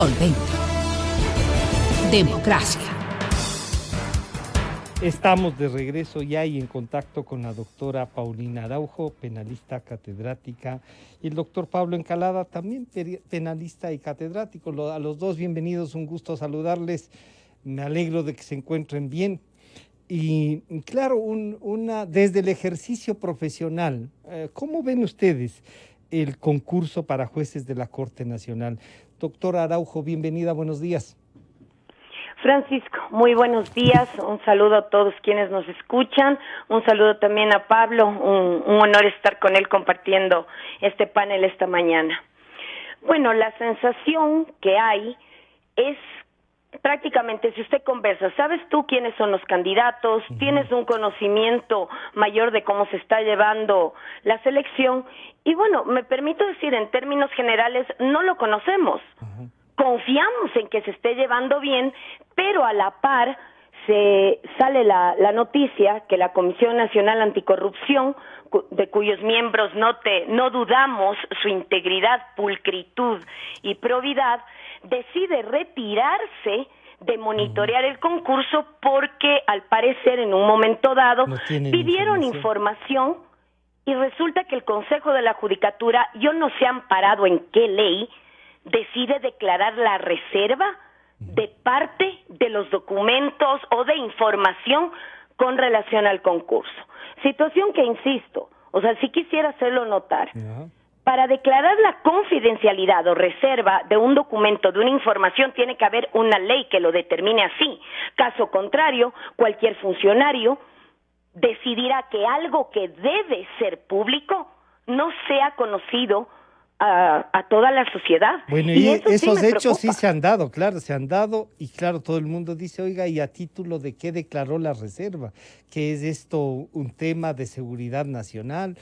Solvente. Democracia. Estamos de regreso ya y en contacto con la doctora Paulina Araujo, penalista catedrática, y el doctor Pablo Encalada, también penalista y catedrático. A los dos, bienvenidos, un gusto saludarles. Me alegro de que se encuentren bien. Y claro, desde el ejercicio profesional, ¿cómo ven ustedes el concurso para jueces de la Corte Nacional? Doctora Araujo, bienvenida, buenos días. Francisco, muy buenos días, un saludo a todos quienes nos escuchan, un saludo también a Pablo, un honor estar con él compartiendo este panel esta mañana. Bueno, la sensación que hay es prácticamente, si usted conversa, ¿sabes tú quiénes son los candidatos? ¿Tienes un conocimiento mayor de cómo se está llevando la selección? Y bueno, me permito decir, en términos generales, no lo conocemos. Confiamos en que se esté llevando bien, pero a la par sale la noticia que la Comisión Nacional Anticorrupción, de cuyos miembros no dudamos su integridad, pulcritud y probidad, decide retirarse de monitorear el concurso porque al parecer en un momento dado pidieron información y resulta que el Consejo de la Judicatura, yo no sé amparado en qué ley, decide declarar la reserva de parte de los documentos o de información con relación al concurso. Situación que, insisto, o sea, sí quisiera hacerlo notar. Para declarar la confidencialidad o reserva de un documento, de una información, tiene que haber una ley que lo determine así. Caso contrario, cualquier funcionario decidirá que algo que debe ser público no sea conocido a toda la sociedad. Bueno, y esos hechos sí se han dado, y claro, todo el mundo dice, oiga, ¿y a título de qué declaró la reserva? ¿Qué es esto, un tema de seguridad nacional?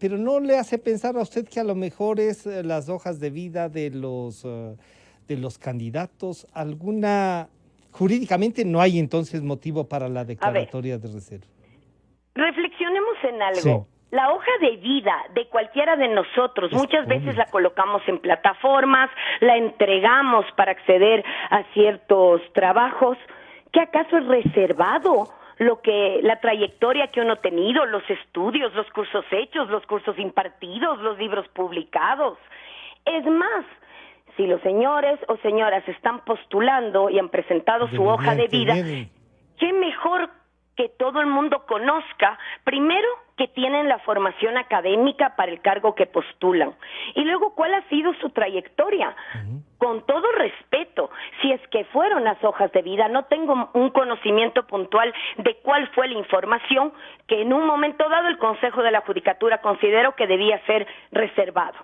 Pero ¿no le hace pensar a usted que a lo mejor es las hojas de vida de los candidatos? Jurídicamente no hay entonces motivo para la declaratoria de reserva. Reflexionemos en algo. Sí. La hoja de vida de cualquiera de nosotros, muchas veces la colocamos en plataformas, la entregamos para acceder a ciertos trabajos. ¿Qué acaso es reservado la trayectoria que uno ha tenido, los estudios, los cursos hechos, los cursos impartidos, los libros publicados? Es más, si los señores o señoras están postulando y han presentado su hoja de vida, qué mejor que todo el mundo conozca, primero, que tienen la formación académica para el cargo que postulan, y luego cuál ha sido su trayectoria. Con todo respeto, si es que fueron las hojas de vida, no tengo un conocimiento puntual de cuál fue la información que en un momento dado el Consejo de la Judicatura consideró que debía ser reservado.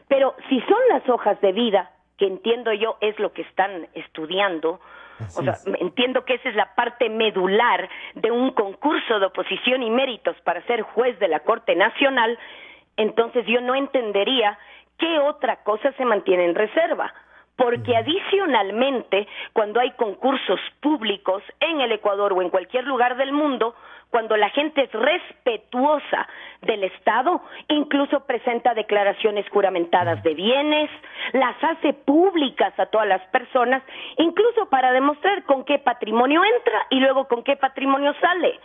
Pero si son las hojas de vida, que entiendo yo es lo que están estudiando, entiendo que esa es la parte medular de un concurso de oposición y méritos para ser juez de la Corte Nacional, entonces yo no entendería qué otra cosa se mantiene en reserva. Porque adicionalmente, cuando hay concursos públicos en el Ecuador o en cualquier lugar del mundo, cuando la gente es respetuosa del Estado, incluso presenta declaraciones juramentadas de bienes, las hace públicas a todas las personas, incluso para demostrar con qué patrimonio entra y luego con qué patrimonio sale.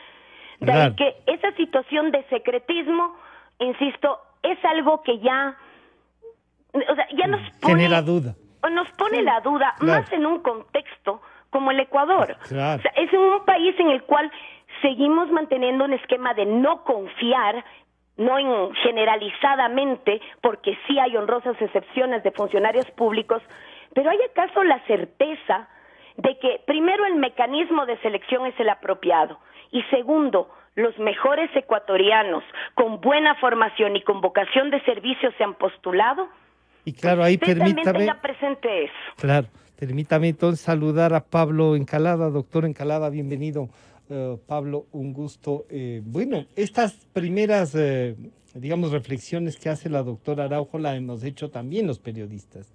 De ahí que esa situación de secretismo, insisto, es algo que ya nos pone... genera duda. Nos pone la duda, más en un contexto como el Ecuador. O sea, es un país en el cual seguimos manteniendo un esquema de no confiar, no generalizadamente, porque sí hay honrosas excepciones de funcionarios públicos, pero ¿hay acaso la certeza de que, primero, el mecanismo de selección es el apropiado, y segundo, los mejores ecuatorianos con buena formación y con vocación de servicio se han postulado? Y claro, ahí permítame... tenga presente eso. Claro, permítame entonces saludar a Pablo Encalada. Doctor Encalada, bienvenido. Pablo, un gusto. Bueno, estas primeras, reflexiones que hace la doctora Araujo la hemos hecho también los periodistas.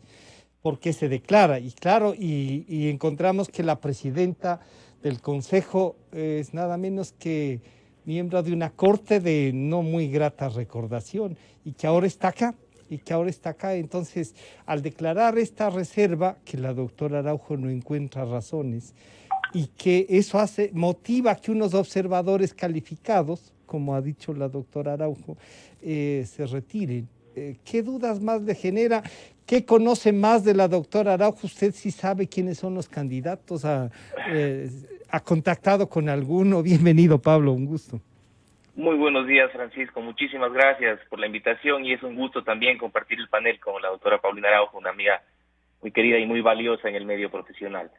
Porque se declara, y claro, y encontramos que la presidenta del Consejo es nada menos que miembro de una corte de no muy grata recordación, y que ahora está acá y que ahora está acá. Entonces, al declarar esta reserva, que la doctora Araujo no encuentra razones, y que eso motiva que unos observadores calificados, como ha dicho la doctora Araujo, se retiren. ¿Qué dudas más le genera? ¿Qué conoce más de la doctora Araujo? ¿Usted sí sabe quiénes son los candidatos? ¿Ha contactado con alguno? Bienvenido, Pablo, un gusto. Muy buenos días, Francisco. Muchísimas gracias por la invitación y es un gusto también compartir el panel con la doctora Paulina Araujo, una amiga muy querida y muy valiosa en el medio profesional.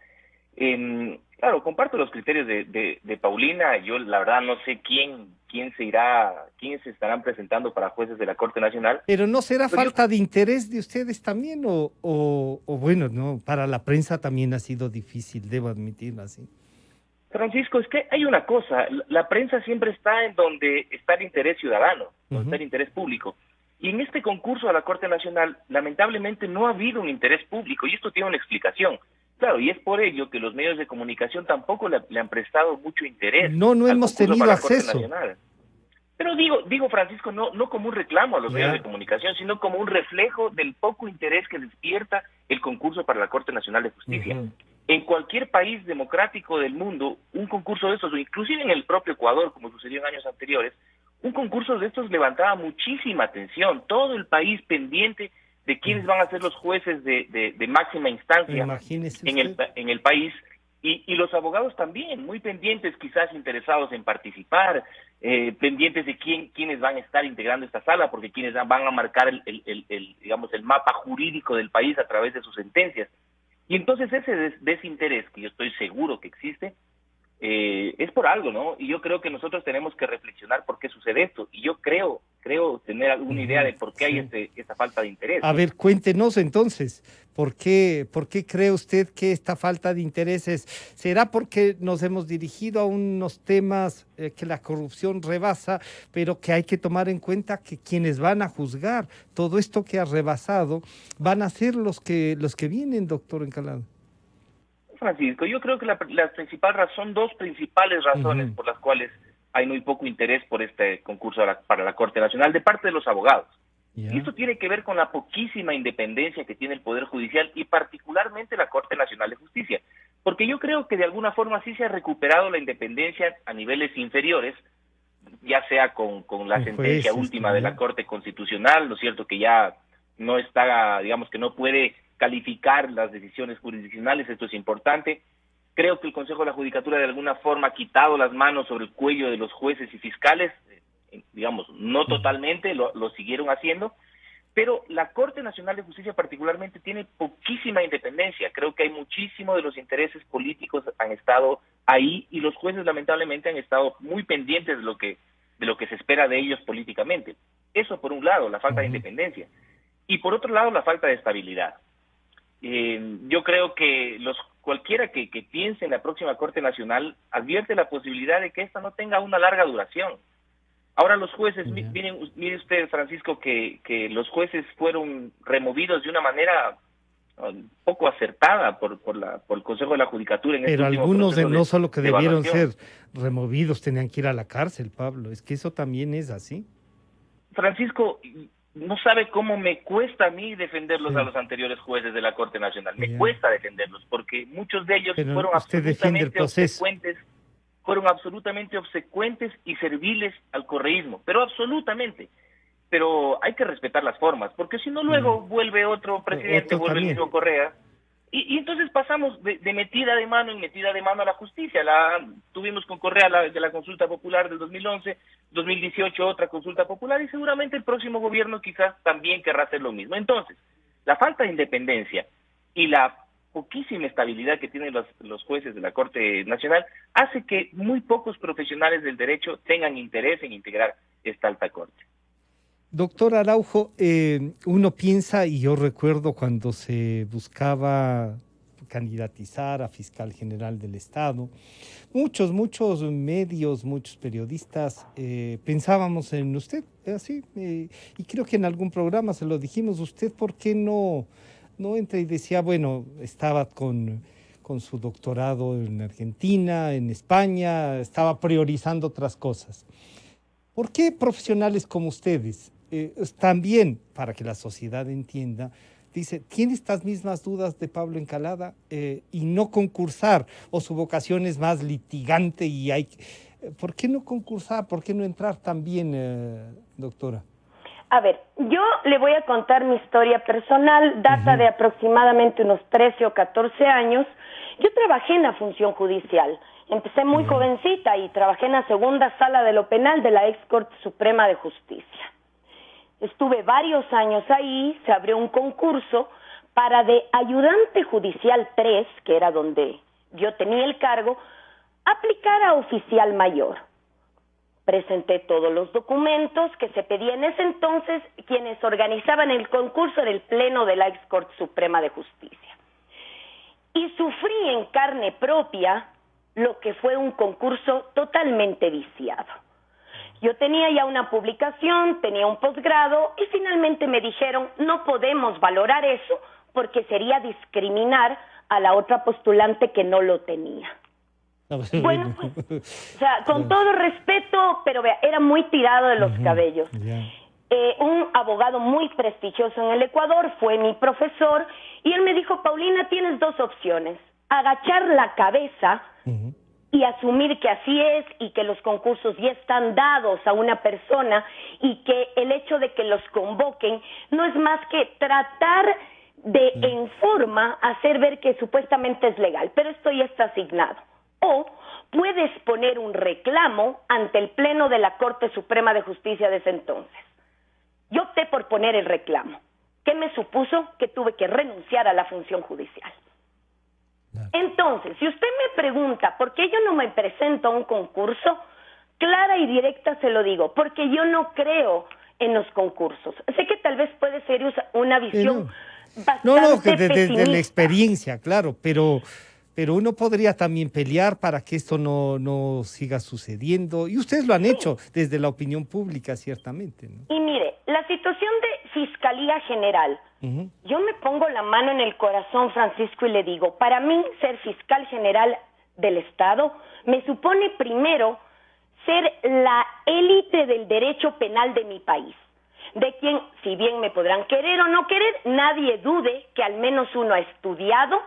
Claro, comparto los criterios de Paulina. Yo la verdad no sé quiénes se estarán presentando para jueces de la Corte Nacional. Pero ¿no será falta de interés de ustedes también? O bueno, no, para la prensa también ha sido difícil, debo admitirlo así. Francisco, es que hay una cosa, la prensa siempre está en donde está el interés ciudadano, donde está el interés público. Y en este concurso a la Corte Nacional, lamentablemente no ha habido un interés público, y esto tiene una explicación. Claro, y es por ello que los medios de comunicación tampoco le han prestado mucho interés. No hemos tenido acceso. Pero digo, Francisco, no como un reclamo a los medios de comunicación, sino como un reflejo del poco interés que despierta el concurso para la Corte Nacional de Justicia. En cualquier país democrático del mundo, un concurso de estos, o inclusive en el propio Ecuador, como sucedió en años anteriores, un concurso de estos levantaba muchísima atención, todo el país pendiente de quiénes van a ser los jueces de máxima instancia en el país, y los abogados también, muy pendientes, quizás interesados en participar, pendientes de quiénes van a estar integrando esta sala, porque quienes van a marcar el mapa jurídico del país a través de sus sentencias. Y entonces ese desinterés, que yo estoy seguro que existe, es por algo, ¿no? Y yo creo que nosotros tenemos que reflexionar por qué sucede esto. Y yo creo tener alguna idea de por qué hay esta falta de interés. A ver, cuéntenos entonces, ¿por qué cree usted que esta falta de intereses será porque nos hemos dirigido a unos temas que la corrupción rebasa, pero que hay que tomar en cuenta que quienes van a juzgar todo esto que ha rebasado van a ser los que vienen, doctor Encalada? Francisco, yo creo que dos principales razones por las cuales hay muy poco interés por este concurso para la Corte Nacional de parte de los abogados. Y esto tiene que ver con la poquísima independencia que tiene el Poder Judicial y particularmente la Corte Nacional de Justicia. Porque yo creo que de alguna forma sí se ha recuperado la independencia a niveles inferiores, ya sea con la sentencia última de la Corte Constitucional, ¿no es cierto?, que ya no está, digamos que no puede calificar las decisiones jurisdiccionales, esto es importante. Creo que el Consejo de la Judicatura de alguna forma ha quitado las manos sobre el cuello de los jueces y fiscales, digamos, no totalmente, lo siguieron haciendo, pero la Corte Nacional de Justicia particularmente tiene poquísima independencia. Creo que hay muchísimo de los intereses políticos han estado ahí y los jueces lamentablemente han estado muy pendientes de lo que se espera de ellos políticamente. Eso por un lado, la falta de independencia, y por otro lado la falta de estabilidad. Yo creo que cualquiera que piense en la próxima Corte Nacional advierte la posibilidad de que esta no tenga una larga duración. Ahora los jueces, mire usted, Francisco, que los jueces fueron removidos de una manera poco acertada por el Consejo de la Judicatura. Pero algunos no solo que debieron ser removidos, tenían que ir a la cárcel, Pablo. Es que eso también es así. Francisco, no sabe cómo me cuesta a mí defenderlos a los anteriores jueces de la Corte Nacional. Me cuesta defenderlos porque muchos de ellos fueron absolutamente obsecuentes y serviles al correísmo, pero absolutamente. Pero hay que respetar las formas, porque si no luego vuelve otro presidente, vuelve el mismo Correa, y entonces pasamos de metida de mano en metida de mano a la justicia. Tuvimos con Correa de la consulta popular del 2011, 2018 otra consulta popular, y seguramente el próximo gobierno quizás también querrá hacer lo mismo. Entonces, la falta de independencia y la poquísima estabilidad que tienen los jueces de la Corte Nacional hace que muy pocos profesionales del derecho tengan interés en integrar esta alta corte. Doctor Araujo, uno piensa, y yo recuerdo cuando se buscaba candidatizar a fiscal general del Estado, muchos medios, muchos periodistas pensábamos en usted, así, y creo que en algún programa se lo dijimos, usted, ¿por qué no entra? Y decía, bueno, estaba con su doctorado en Argentina, en España, estaba priorizando otras cosas. ¿Por qué profesionales como ustedes también, para que la sociedad entienda, dice, tiene estas mismas dudas de Pablo Encalada y no concursar, o su vocación es más litigante y hay... ¿Por qué no concursar? ¿Por qué no entrar también, doctora? A ver, yo le voy a contar mi historia personal, data de aproximadamente unos 13 o 14 años. Yo trabajé en la función judicial, empecé muy jovencita y trabajé en la segunda sala de lo penal de la ex Corte Suprema de Justicia. Estuve varios años ahí, se abrió un concurso para de ayudante judicial 3, que era donde yo tenía el cargo, aplicar a oficial mayor. Presenté todos los documentos que se pedían en ese entonces. Quienes organizaban el concurso era el Pleno de la ex Corte Suprema de Justicia. Y sufrí en carne propia lo que fue un concurso totalmente viciado. Yo tenía ya una publicación, tenía un posgrado y finalmente me dijeron, no podemos valorar eso porque sería discriminar a la otra postulante que no lo tenía. Bueno, pues, o sea, con todo respeto, pero vea, era muy tirado de los cabellos. Un abogado muy prestigioso en el Ecuador fue mi profesor y él me dijo, Paulina, tienes dos opciones, agachar la cabeza y asumir que así es y que los concursos ya están dados a una persona y que el hecho de que los convoquen no es más que tratar de en forma hacer ver que supuestamente es legal, pero esto ya está asignado. O puedes poner un reclamo ante el Pleno de la Corte Suprema de Justicia de ese entonces. Yo opté por poner el reclamo. ¿Qué me supuso? Que tuve que renunciar a la función judicial. Entonces, si usted me pregunta por qué yo no me presento a un concurso, clara y directa se lo digo, porque yo no creo en los concursos. Sé que tal vez puede ser una visión bastante pesimista. De la experiencia, claro, pero uno podría también pelear para que esto no siga sucediendo. Y ustedes lo han hecho desde la opinión pública, ciertamente, ¿no? Y mire, la situación de Fiscalía General, yo me pongo la mano en el corazón, Francisco, y le digo, para mí ser fiscal general del Estado me supone primero ser la élite del derecho penal de mi país, de quien, si bien me podrán querer o no querer, nadie dude que al menos uno ha estudiado,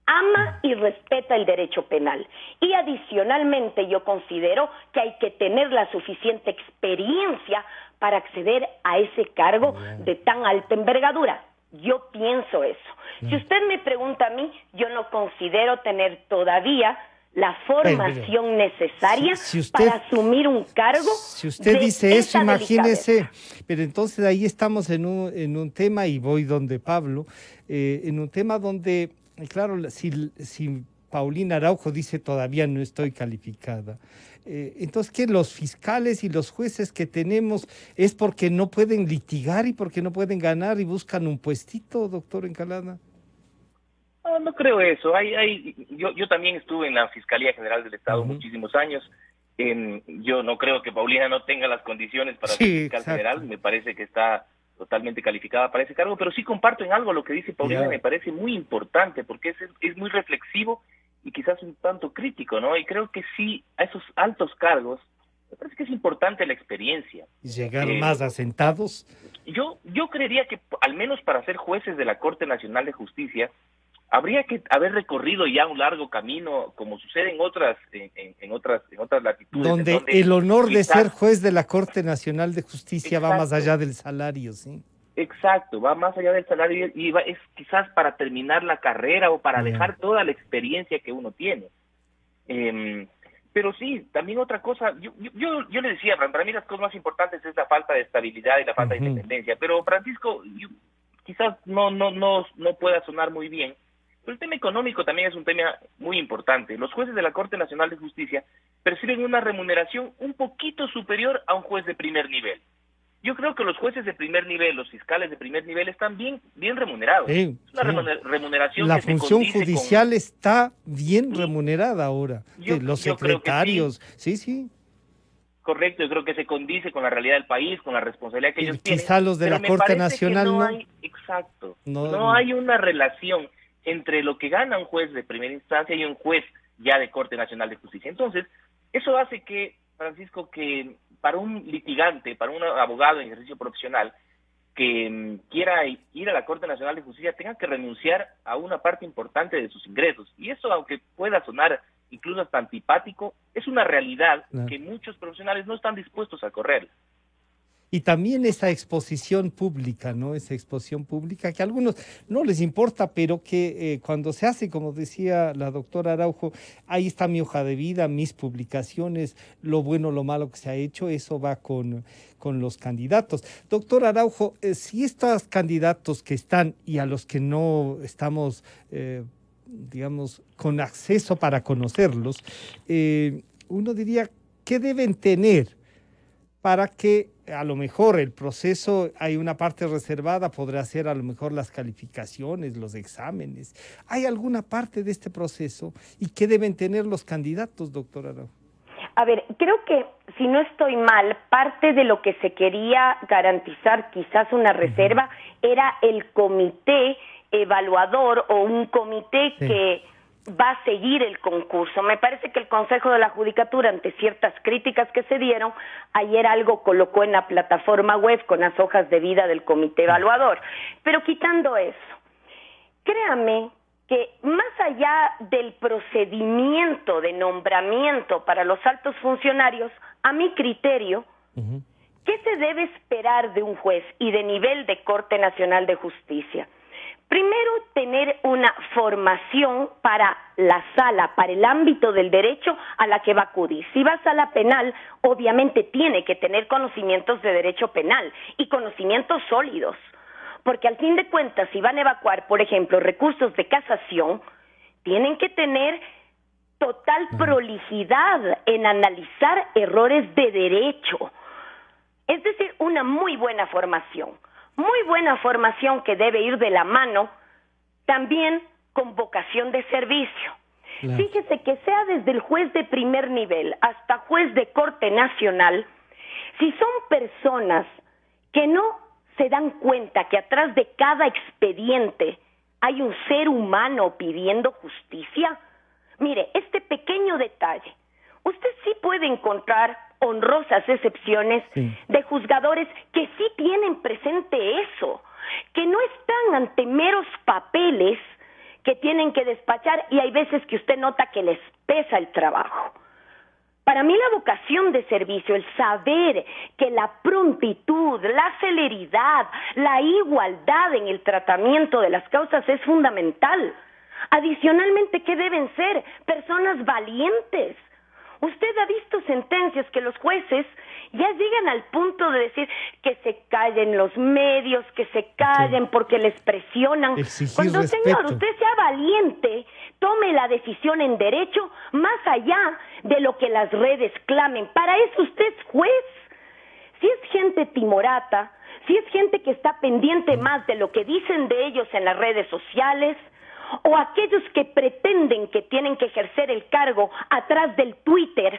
ama y respeta el derecho penal. Y adicionalmente yo considero que hay que tener la suficiente experiencia para acceder a ese cargo de tan alta envergadura. Yo pienso eso. Si usted me pregunta a mí, yo no considero tener todavía la formación necesaria para asumir un cargo. Si usted dice eso, imagínese, pero entonces ahí estamos en un tema, y voy donde Pablo, en un tema donde, claro, si Paulina Araujo dice todavía no estoy calificada, entonces, ¿qué? Los fiscales y los jueces que tenemos es porque no pueden litigar y porque no pueden ganar y buscan un puestito, doctor Encalada. No creo eso. Yo también estuve en la Fiscalía General del Estado muchísimos años. Yo no creo que Paulina no tenga las condiciones para ser fiscal general. Me parece que está totalmente calificada para ese cargo, pero sí comparto en algo lo que dice Paulina. Me parece muy importante porque es muy reflexivo y quizás un tanto crítico, ¿no? Y creo que sí, a esos altos cargos, me parece que es importante la experiencia. ¿Y llegar más asentados? Yo creería que, al menos para ser jueces de la Corte Nacional de Justicia, habría que haber recorrido ya un largo camino, como sucede en otras latitudes. Donde el honor de ser juez de la Corte Nacional de Justicia va más allá del salario, ¿sí? Exacto, va más allá del salario y es quizás para terminar la carrera o para dejar toda la experiencia que uno tiene. Pero sí, también otra cosa, yo le decía, para mí las cosas más importantes es la falta de estabilidad y la falta de independencia, pero Francisco, quizás no pueda sonar muy bien, pero el tema económico también es un tema muy importante. Los jueces de la Corte Nacional de Justicia perciben una remuneración un poquito superior a un juez de primer nivel. Yo creo que los jueces de primer nivel, los fiscales de primer nivel están bien remunerados. Es una remuneración la que función judicial está bien remunerada ahora. Los secretarios, sí. Correcto, yo creo que se condice con la realidad del país, con la responsabilidad que ellos tienen. Quizá los de la Corte Nacional no hay una relación entre lo que gana un juez de primera instancia y un juez ya de Corte Nacional de Justicia. Entonces, eso hace que, Francisco, que para un litigante, para un abogado en ejercicio profesional que quiera ir a la Corte Nacional de Justicia, tenga que renunciar a una parte importante de sus ingresos. Y eso, aunque pueda sonar incluso hasta antipático, es una realidad que muchos profesionales no están dispuestos a correr. Y también esa exposición pública, ¿no? Esa exposición pública que a algunos no les importa, pero que cuando se hace, como decía la doctora Araujo, ahí está mi hoja de vida, mis publicaciones, lo bueno, lo malo que se ha hecho, eso va con los candidatos. Doctor Araujo, si estos candidatos que están y a los que no estamos, digamos, con acceso para conocerlos, uno diría, ¿qué deben tener para que a lo mejor el proceso, hay una parte reservada, podrá ser a lo mejor las calificaciones, los exámenes? ¿Hay alguna parte de este proceso y qué deben tener los candidatos, doctora Araujo? A ver, creo que, si no estoy mal, parte de lo que se quería garantizar, quizás una reserva, era el comité evaluador o un comité que va a seguir el concurso. Me parece que el Consejo de la Judicatura, ante ciertas críticas que se dieron, ayer algo colocó en la plataforma web con las hojas de vida del comité evaluador. Pero quitando eso, créame que más allá del procedimiento de nombramiento para los altos funcionarios, a mi criterio, ¿qué se debe esperar de un juez y de nivel de Corte Nacional de Justicia? Primero, tener una formación para la sala, para el ámbito del derecho a la que va a acudir. Si va a sala penal, obviamente tiene que tener conocimientos de derecho penal y conocimientos sólidos, porque al fin de cuentas, si van a evacuar, por ejemplo, recursos de casación, tienen que tener total prolijidad en analizar errores de derecho. Es decir, una muy buena formación. Muy buena formación que debe ir de la mano también con vocación de servicio. Fíjese que sea desde el juez de primer nivel hasta juez de Corte Nacional, si son personas que no se dan cuenta que atrás de cada expediente hay un ser humano pidiendo justicia, mire, este pequeño detalle, usted sí puede encontrar honrosas excepciones de juzgadores que sí tienen presente eso, que no están ante meros papeles que tienen que despachar y hay veces que usted nota que les pesa el trabajo. Para mí la vocación de servicio, el saber que la prontitud, la celeridad, la igualdad en el tratamiento de las causas es fundamental. Adicionalmente, ¿qué deben ser? Personas valientes. Usted ha visto sentencias que los jueces ya llegan al punto de decir que se callen los medios, que se callen porque les presionan. Exigir Cuando, respeto. señor, usted sea valiente, tome la decisión en derecho más allá de lo que las redes clamen. Para eso usted es juez. Si es gente timorata, si es gente que está pendiente más de lo que dicen de ellos en las redes sociales, o aquellos que pretenden que tienen que ejercer el cargo atrás del Twitter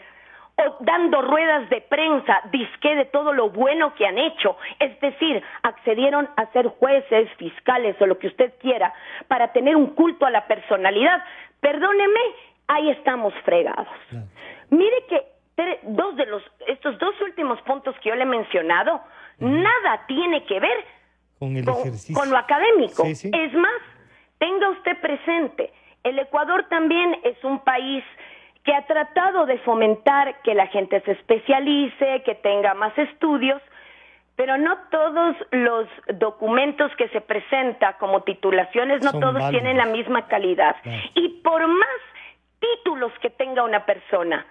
o dando ruedas de prensa, disque de todo lo bueno que han hecho, es decir, accedieron a ser jueces, fiscales o lo que usted quiera para tener un culto a la personalidad, perdóneme, ahí estamos fregados. Mire que estos dos últimos puntos que yo le he mencionado, nada tiene que ver con lo académico. Sí. Es más, tenga usted presente, el Ecuador también es un país que ha tratado de fomentar que la gente se especialice, que tenga más estudios, pero no todos los documentos que se presentan como titulaciones, no todos válidos, tienen la misma calidad. Y por más títulos que tenga una persona,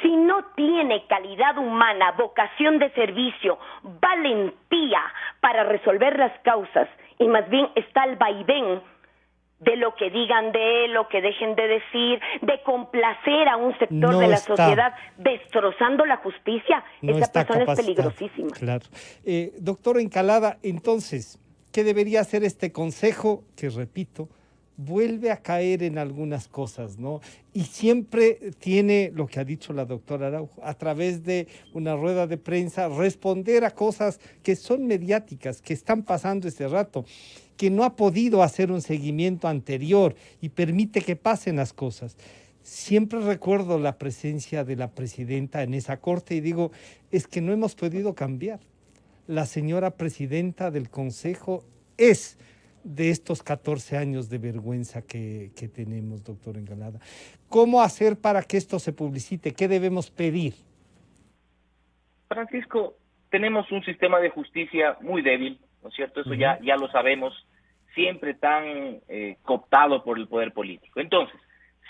si no tiene calidad humana, vocación de servicio, valentía para resolver las causas, y más bien está el vaivén de lo que digan de él, lo que dejen de decir, de complacer a un sector de la sociedad, destrozando la justicia, esa persona es peligrosísima. Claro. Doctor Encalada, entonces, ¿qué debería hacer este consejo? Que, repito, vuelve a caer en algunas cosas, ¿no? Y siempre tiene, lo que ha dicho la doctora Araujo, a través de una rueda de prensa, responder a cosas que son mediáticas, que están pasando este rato, que no ha podido hacer un seguimiento anterior y permite que pasen las cosas. siempre recuerdo la presencia de la presidenta en esa corte y digo, es que no hemos podido cambiar. La señora presidenta del Consejo es de estos 14 años de vergüenza que tenemos, doctor Encalada. ¿Cómo hacer para que esto se publicite? ¿Qué debemos pedir? Francisco, tenemos un sistema de justicia muy débil, ¿no es cierto? Eso ya lo sabemos, siempre tan cooptado por el poder político. Entonces,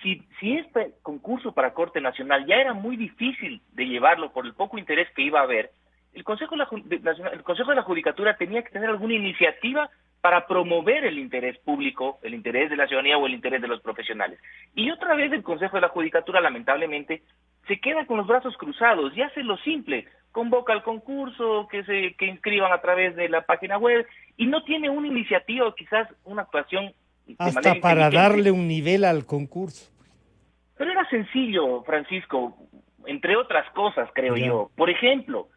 si este concurso para Corte Nacional ya era muy difícil de llevarlo por el poco interés que iba a haber, el Consejo de la Judicatura tenía que tener alguna iniciativa para promover el interés público, el interés de la ciudadanía o el interés de los profesionales. Y otra vez el Consejo de la Judicatura, lamentablemente, se queda con los brazos cruzados y hace lo simple, convoca al concurso, que inscriban a través de la página web, y no tiene una iniciativa o quizás una actuación de hasta manera para inteligente. darle un nivel al concurso. Pero era sencillo, Francisco, entre otras cosas, creo yo. Por ejemplo,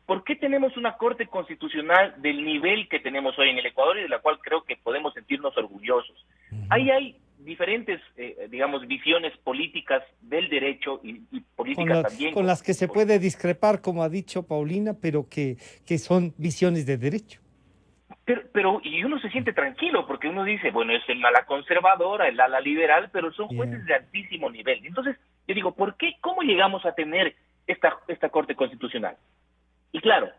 ¿por qué tenemos una Corte Constitucional del nivel que tenemos hoy en el Ecuador y de la cual creo que podemos sentirnos orgullosos? Ahí hay diferentes, digamos, visiones políticas del derecho y políticas también. Con las que se puede discrepar, como ha dicho Paulina, pero que son visiones de derecho. Pero y uno se siente tranquilo porque uno dice, bueno, es el ala conservadora, el ala liberal, pero son jueces de altísimo nivel. Entonces, yo digo, ¿por qué? ¿Cómo llegamos a tener esta Corte Constitucional? Y claro,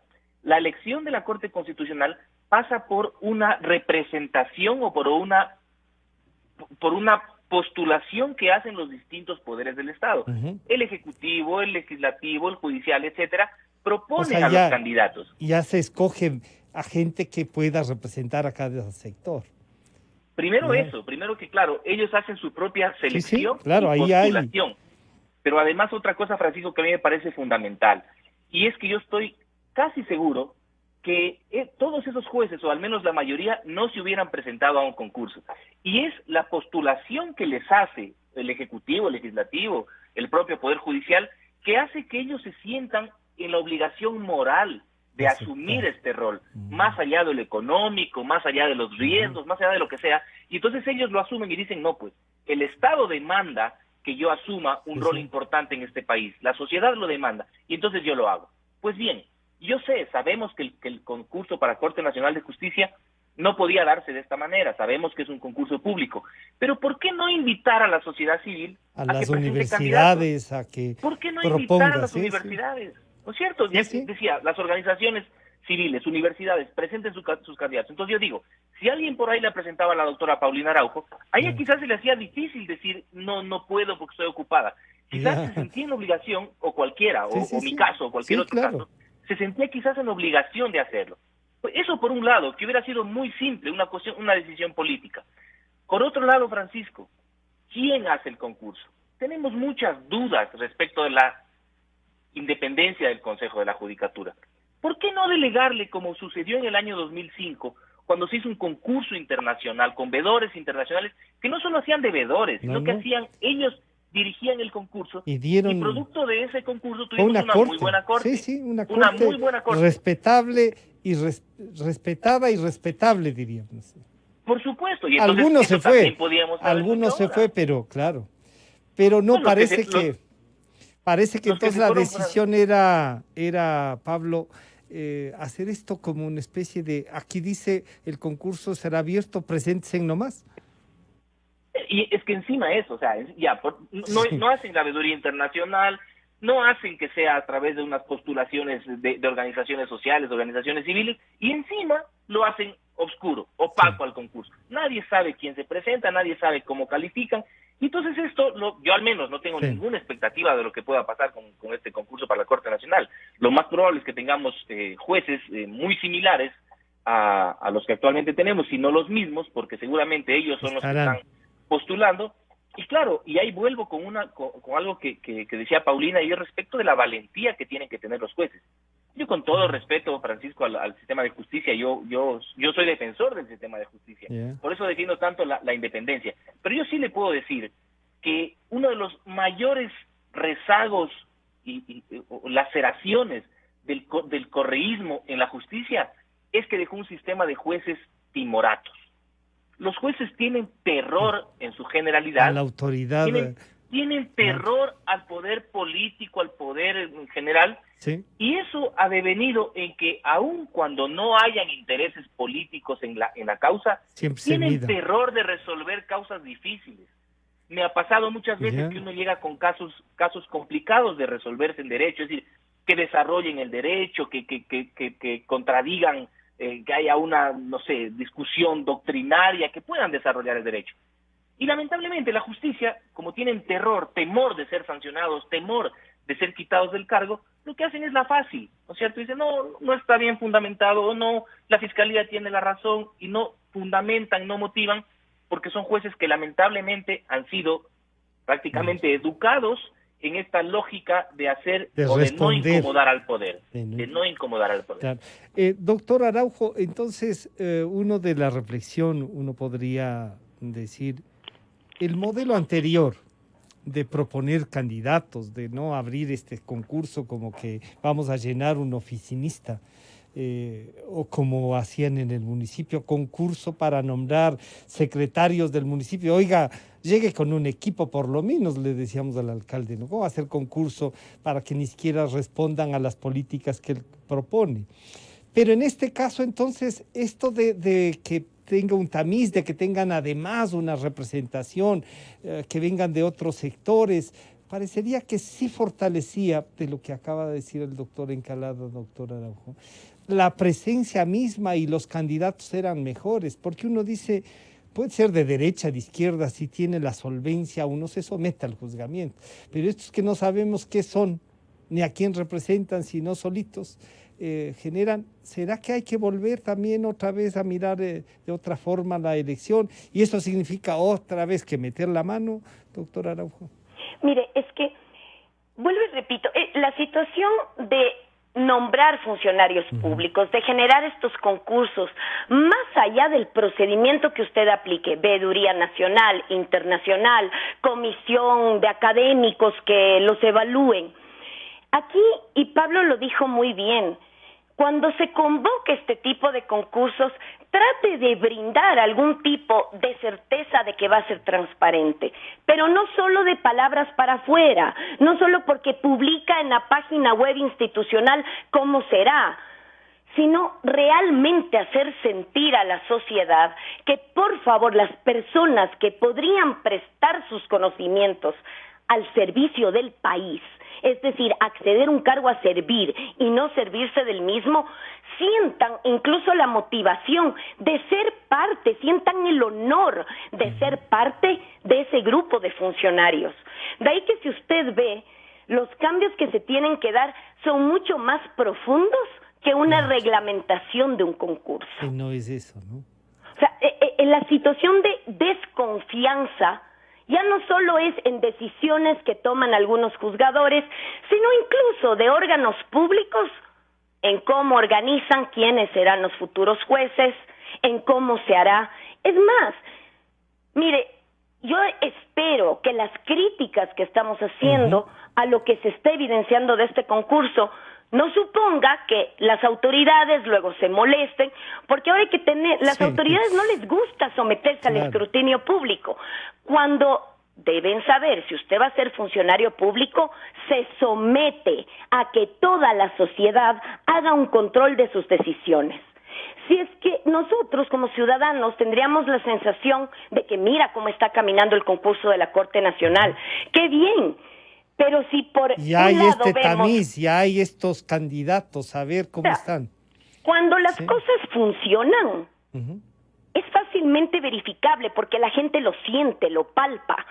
la elección de la Corte Constitucional pasa por una representación o por una postulación que hacen los distintos poderes del Estado. El Ejecutivo, el Legislativo, el Judicial, etcétera, proponen a los candidatos. Y ya se escoge a gente que pueda representar a cada sector. Primero eso, primero que claro, ellos hacen su propia selección y postulación. Pero además otra cosa, Francisco, que a mí me parece fundamental, y es que yo estoy casi seguro que todos esos jueces, o al menos la mayoría, no se hubieran presentado a un concurso. Y es la postulación que les hace el Ejecutivo, el Legislativo, el propio Poder Judicial, que hace que ellos se sientan en la obligación moral de asumir este rol, más allá de lo económico, más allá de los riesgos, más allá de lo que sea. Y entonces ellos lo asumen y dicen, no, pues, el Estado demanda que yo asuma un rol importante en este país, la sociedad lo demanda, y entonces yo lo hago. Pues bien, sabemos que el concurso para Corte Nacional de Justicia no podía darse de esta manera, sabemos que es un concurso público, pero ¿por qué no invitar a la sociedad civil a las universidades candidatos? A que ¿Por qué no proponga, invitar a las universidades? ¿No es cierto? Decía, las organizaciones civiles, universidades, presenten sus candidatos. Entonces yo digo, si alguien por ahí le presentaba a la doctora Paulina Araujo, a ella quizás se le hacía difícil decir, no puedo porque estoy ocupada. Quizás se sentía en obligación, o cualquiera, o mi caso, o cualquier otro caso, se sentía quizás en obligación de hacerlo. Pues eso por un lado, que hubiera sido muy simple, una decisión política. Por otro lado, Francisco, ¿quién hace el concurso? Tenemos muchas dudas respecto de la independencia del Consejo de la Judicatura. ¿Por qué no delegarle, como sucedió en el año 2005, cuando se hizo un concurso internacional con veedores internacionales, que no solo hacían de veedores, sino que ellos dirigían el concurso, y producto de ese concurso tuvimos una muy buena corte. Una muy buena corte. Respetable y respetada y respetable, diríamos. Por supuesto. Y entonces algunos se fue, pero claro. Pero no, parece que entonces la decisión era, Pablo, hacer esto como una especie de, aquí dice, el concurso será abierto, preséntense nomás. Y es que encima eso, o sea, no hacen la veeduría internacional, no hacen que sea a través de unas postulaciones de organizaciones sociales, de organizaciones civiles, y encima lo hacen oscuro, opaco al concurso. Nadie sabe quién se presenta, nadie sabe cómo califican, y entonces yo al menos no tengo ninguna expectativa de lo que pueda pasar con este concurso para la Corte Nacional. Lo más probable es que tengamos jueces muy similares a los que actualmente tenemos, si no los mismos, porque seguramente ellos son los que están postulando. Y claro, y ahí vuelvo con algo que decía Paulina, y es respecto de la valentía que tienen que tener los jueces. Yo, con todo respeto, Francisco, al sistema de justicia, yo soy defensor del sistema de justicia. Por eso defiendo tanto la independencia. Pero yo sí le puedo decir que uno de los mayores rezagos y laceraciones del correísmo en la justicia es que dejó un sistema de jueces timoratos. Los jueces tienen terror en su generalidad. A la autoridad tienen terror al poder político, al poder en general, sí. Y eso ha devenido en que aun cuando no hayan intereses políticos en la causa, Siempre tienen terror de resolver causas difíciles. Me ha pasado muchas veces que uno llega con casos complicados de resolverse en derecho, es decir, que desarrollen el derecho, que contradigan, que haya una, no sé, discusión doctrinaria, que puedan desarrollar el derecho. Y lamentablemente la justicia, como tienen temor de ser sancionados, temor de ser quitados del cargo, lo que hacen es la fácil, ¿no es cierto? Dicen, no está bien fundamentado, o no, la fiscalía tiene la razón, y no fundamentan, no motivan, porque son jueces que lamentablemente han sido prácticamente educados en esta lógica de hacer o de no incomodar al poder, de no incomodar al poder. Claro. Doctor Araujo, entonces, uno de la reflexión, uno podría decir, el modelo anterior de proponer candidatos, de no abrir este concurso como que vamos a llenar un oficinista, o como hacían en el municipio, concurso para nombrar secretarios del municipio. Oiga, llegue con un equipo por lo menos, le decíamos al alcalde, ¿no? ¿Cómo va a hacer concurso para que ni siquiera respondan a las políticas que él propone? Pero en este caso, entonces, esto de que tenga un tamiz, de que tengan además una representación, que vengan de otros sectores, parecería que sí fortalecía, de lo que acaba de decir el doctor Encalada, doctor Araujo, la presencia misma, y los candidatos eran mejores, porque uno dice, puede ser de derecha, de izquierda, si tiene la solvencia, uno se somete al juzgamiento, pero estos que no sabemos qué son, ni a quién representan, sino solitos, generan, ¿será que hay que volver también otra vez a mirar de otra forma la elección? Y eso significa otra vez que meter la mano, doctor Araujo. Mire, es que, vuelvo y repito, la situación de nombrar funcionarios públicos, de generar estos concursos, más allá del procedimiento que usted aplique, veeduría nacional, internacional, comisión de académicos que los evalúen. Aquí, y Pablo lo dijo muy bien, cuando se convoque este tipo de concursos, trate de brindar algún tipo de certeza de que va a ser transparente, pero no solo de palabras para afuera, no solo porque publica en la página web institucional cómo será, sino realmente hacer sentir a la sociedad que, por favor, las personas que podrían prestar sus conocimientos al servicio del país, es decir, acceder a un cargo a servir y no servirse del mismo, sientan incluso la motivación de ser parte, sientan el honor de ser parte de ese grupo de funcionarios. De ahí que si usted ve, los cambios que se tienen que dar son mucho más profundos que una reglamentación de un concurso. Que no es eso, ¿no? O sea, en la situación de desconfianza, ya no solo es en decisiones que toman algunos juzgadores, sino incluso de órganos públicos, en cómo organizan quiénes serán los futuros jueces, en cómo se hará. Es más, mire, yo espero que las críticas que estamos haciendo a lo que se está evidenciando de este concurso no suponga que las autoridades luego se molesten, porque ahora hay que tener, las autoridades no les gusta someterse al escrutinio público. Cuando deben saber, si usted va a ser funcionario público, se somete a que toda la sociedad haga un control de sus decisiones. Si es que nosotros como ciudadanos tendríamos la sensación de que mira cómo está caminando el concurso de la Corte Nacional, ¡qué bien! Pero si por ya hay un lado este vemos, tamiz, ya hay estos candidatos, a ver cómo están. Cuando las cosas funcionan, es fácilmente verificable porque la gente lo siente, lo palpa.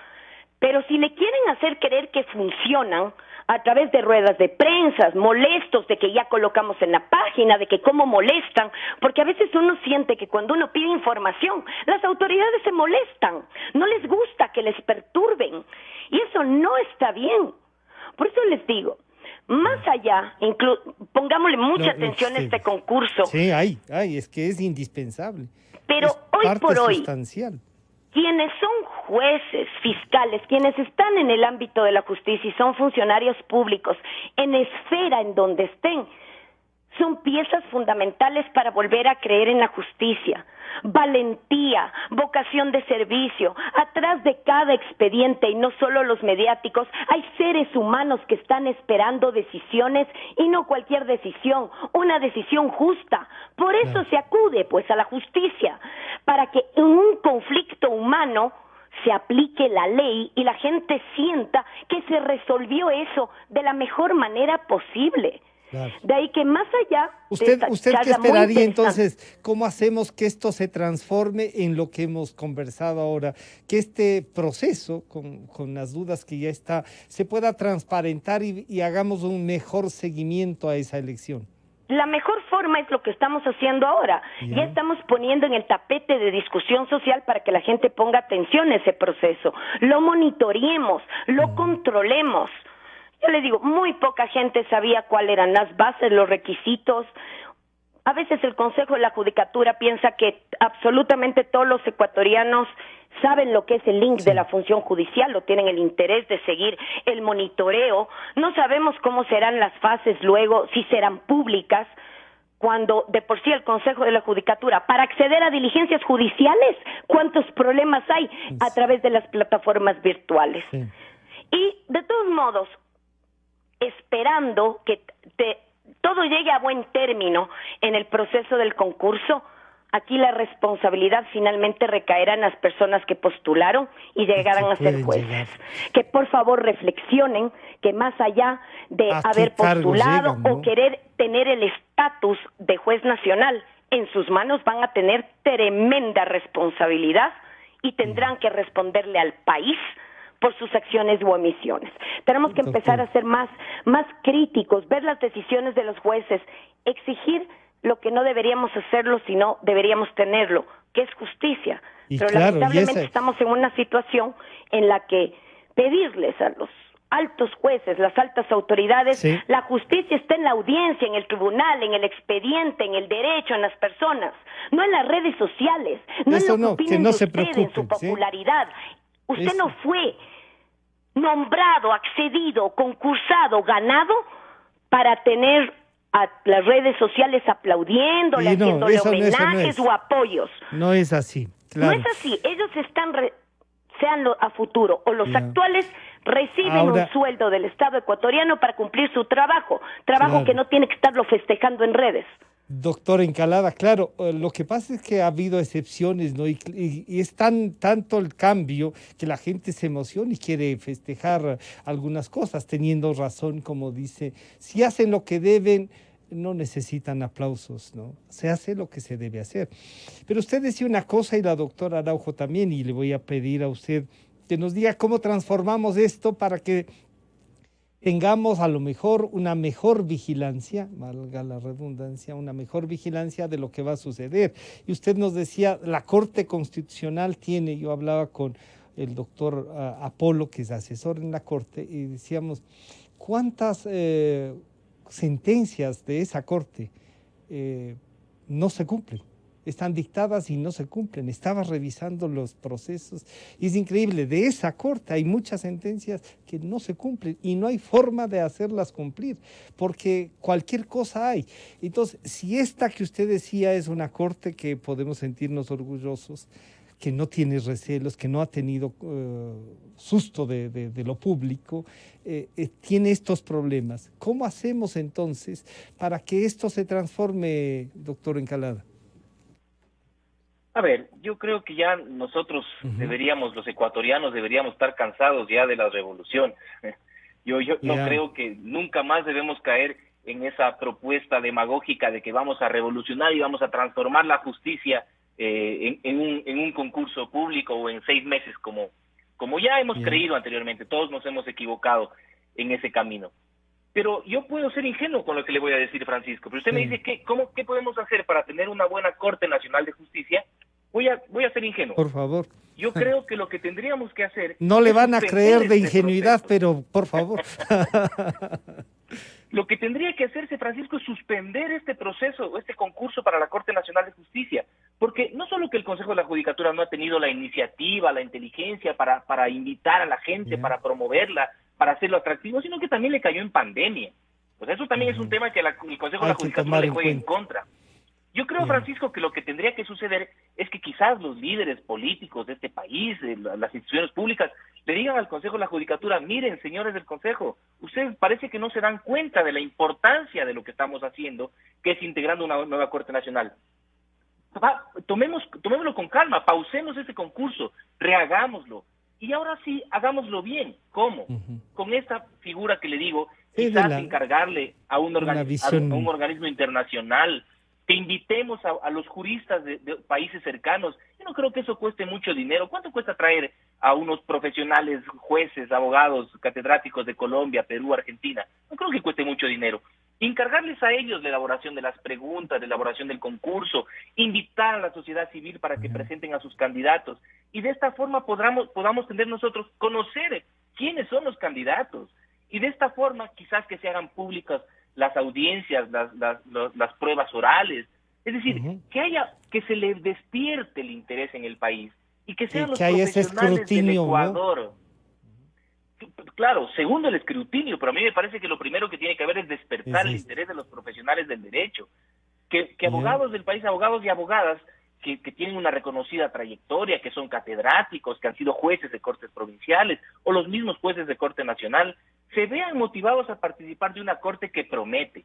Pero si le quieren hacer creer que funcionan a través de ruedas de prensa, molestos de que ya colocamos en la página, de que cómo molestan, porque a veces uno siente que cuando uno pide información, las autoridades se molestan, no les gusta que les perturben, y eso no está bien. Por eso les digo, más allá, pongámosle mucha atención a este concurso. Sí, es que es indispensable. Pero es hoy por hoy, sustancial. Quienes son jueces, fiscales, quienes están en el ámbito de la justicia y son funcionarios públicos, en esfera en donde estén, son piezas fundamentales para volver a creer en la justicia. Valentía, vocación de servicio. Atrás de cada expediente, y no solo los mediáticos, hay seres humanos que están esperando decisiones, y no cualquier decisión, una decisión justa. Por eso se acude pues a la justicia, para que en un conflicto humano se aplique la ley y la gente sienta que se resolvió eso de la mejor manera posible. Claro. De ahí que más allá ¿Usted qué esperaría entonces? ¿Cómo hacemos que esto se transforme en lo que hemos conversado ahora? Que este proceso, con las dudas que ya está, se pueda transparentar y hagamos un mejor seguimiento a esa elección. La mejor forma es lo que estamos haciendo ahora. Ya estamos poniendo en el tapete de discusión social para que la gente ponga atención a ese proceso. Lo monitoreemos, lo controlemos. Yo le digo, muy poca gente sabía cuáles eran las bases, los requisitos. A veces el Consejo de la Judicatura piensa que absolutamente todos los ecuatorianos saben lo que es el link de la función judicial, o tienen el interés de seguir el monitoreo. No sabemos cómo serán las fases luego, si serán públicas, cuando de por sí el Consejo de la Judicatura, para acceder a diligencias judiciales, ¿cuántos problemas hay a través de las plataformas virtuales? Sí. Y de todos modos, esperando que todo llegue a buen término en el proceso del concurso, aquí la responsabilidad finalmente recaerá en las personas que postularon y llegarán a ser jueces. Que por favor reflexionen que más allá de haber postulado llegan, ¿no? o querer tener el estatus de juez nacional, en sus manos van a tener tremenda responsabilidad y tendrán que responderle al país por sus acciones u omisiones. Tenemos que empezar a ser más críticos, ver las decisiones de los jueces, exigir lo que no deberíamos hacerlo, sino deberíamos tenerlo, que es justicia. Pero claro, lamentablemente estamos en una situación en la que pedirles a los altos jueces, las altas autoridades, la justicia está en la audiencia, en el tribunal, en el expediente, en el derecho, en las personas, no en las redes sociales, no en lo que opinen de usted, en su popularidad. Usted no fue nombrado, accedido, concursado, ganado para tener a las redes sociales aplaudiéndole, haciéndole homenajes o apoyos. No es así, claro. No es así. Ellos están, sean a futuro, o los actuales reciben un sueldo del Estado ecuatoriano para cumplir su trabajo que no tiene que estarlo festejando en redes. Doctor Encalada, claro, lo que pasa es que ha habido excepciones, ¿no? Y es tanto el cambio que la gente se emociona y quiere festejar algunas cosas, teniendo razón, como dice, si hacen lo que deben, no necesitan aplausos, ¿no? Se hace lo que se debe hacer. Pero usted decía una cosa y la doctora Araujo también, y le voy a pedir a usted que nos diga cómo transformamos esto para que tengamos a lo mejor una mejor vigilancia, valga la redundancia, una mejor vigilancia de lo que va a suceder. Y usted nos decía, la Corte Constitucional tiene, yo hablaba con el doctor Apolo, que es asesor en la Corte, y decíamos, ¿cuántas sentencias de esa Corte no se cumplen? Están dictadas y no se cumplen. Estaba revisando los procesos y es increíble, de esa Corte hay muchas sentencias que no se cumplen y no hay forma de hacerlas cumplir, porque cualquier cosa hay. Entonces, si esta que usted decía es una Corte que podemos sentirnos orgullosos, que no tiene recelos, que no ha tenido susto de lo público, tiene estos problemas. ¿Cómo hacemos entonces para que esto se transforme, doctor Encalada? A ver, yo creo que ya nosotros los ecuatorianos deberíamos estar cansados ya de la revolución. Yo no creo que nunca más debemos caer en esa propuesta demagógica de que vamos a revolucionar y vamos a transformar la justicia en un concurso público o en 6 meses como ya hemos creído anteriormente. Todos nos hemos equivocado en ese camino. Pero yo puedo ser ingenuo con lo que le voy a decir, Francisco. Pero usted me dice, ¿qué podemos hacer para tener una buena Corte Nacional de Justicia? Voy a ser ingenuo. Por favor. Yo creo que lo que tendríamos que hacer... No le van a creer de ingenuidad, pero por favor. Lo que tendría que hacerse, Francisco, es suspender este proceso, este concurso para la Corte Nacional de Justicia. Porque no solo que el Consejo de la Judicatura no ha tenido la iniciativa, la inteligencia para invitar a la gente, para promoverla, para hacerlo atractivo, sino que también le cayó en pandemia. Pues eso también es un tema que el Consejo de la Judicatura le juega en contra. Yo creo, Francisco, que lo que tendría que suceder es que quizás los líderes políticos de este país, las instituciones públicas, le digan al Consejo de la Judicatura: miren, señores del Consejo, ustedes parece que no se dan cuenta de la importancia de lo que estamos haciendo, que es integrando una nueva Corte Nacional. Tomémoslo con calma, pausemos ese concurso, rehagámoslo, y ahora sí, hagámoslo bien. ¿Cómo? Con esta figura que le digo, quizás encargarle a un organismo internacional, que invitemos a los juristas de países cercanos. Yo no creo que eso cueste mucho dinero. ¿Cuánto cuesta traer a unos profesionales, jueces, abogados, catedráticos de Colombia, Perú, Argentina? No creo que cueste mucho dinero. Encargarles a ellos la elaboración de las preguntas, la elaboración del concurso, invitar a la sociedad civil para que presenten a sus candidatos, y de esta forma podamos tener nosotros conocer quiénes son los candidatos, y de esta forma quizás que se hagan públicas las audiencias, las pruebas orales, es decir, que se les despierte el interés en el país, y que sean los profesionales del Ecuador, ¿no? Claro, segundo el escrutinio, pero a mí me parece que lo primero que tiene que haber es despertar el interés de los profesionales del derecho, que abogados del país, abogados y abogadas que tienen una reconocida trayectoria, que son catedráticos, que han sido jueces de cortes provinciales o los mismos jueces de corte nacional, se vean motivados a participar de una corte que promete.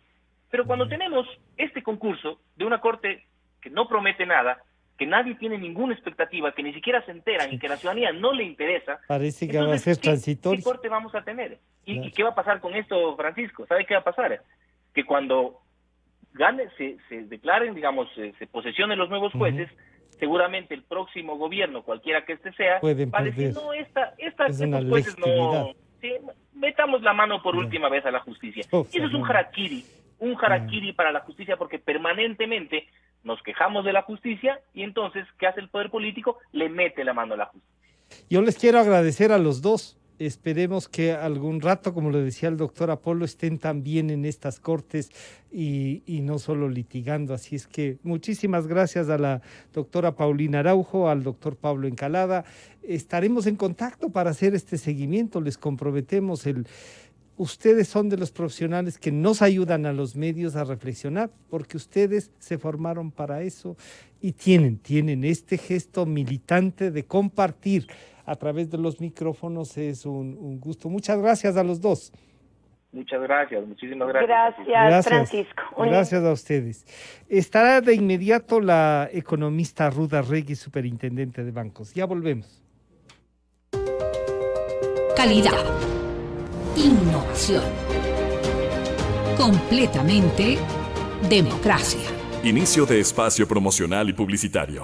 Pero cuando tenemos este concurso de una corte que no promete nada, que nadie tiene ninguna expectativa, que ni siquiera se enteran y que a la ciudadanía no le interesa, parece que va a ser transitorio. ¿Qué corte vamos a tener? ¿Y qué va a pasar con esto, Francisco? ¿Sabe qué va a pasar? Que cuando se declaren, digamos, se posesionen los nuevos jueces, seguramente el próximo gobierno, cualquiera que este sea, va a decir: no, estos jueces no, metamos la mano por última vez a la justicia. Y eso es un harakiri para la justicia, porque permanentemente nos quejamos de la justicia, y entonces, ¿qué hace el poder político? Le mete la mano a la justicia. Yo les quiero agradecer a los dos. Esperemos que algún rato, como le decía el doctor Apolo, estén también en estas cortes y no solo litigando. Así es que muchísimas gracias a la doctora Paulina Araujo, al doctor Pablo Encalada. Estaremos en contacto para hacer este seguimiento. Les comprometemos ustedes son de los profesionales que nos ayudan a los medios a reflexionar, porque ustedes se formaron para eso y tienen este gesto militante de compartir a través de los micrófonos. Es un gusto. Muchas gracias a los dos. Muchas gracias, muchísimas gracias. Gracias, Francisco. Gracias a ustedes. Estará de inmediato la economista Ruda Regui, superintendente de bancos. Ya volvemos. Calidad. Innovación. Completamente democracia. Inicio de espacio promocional y publicitario.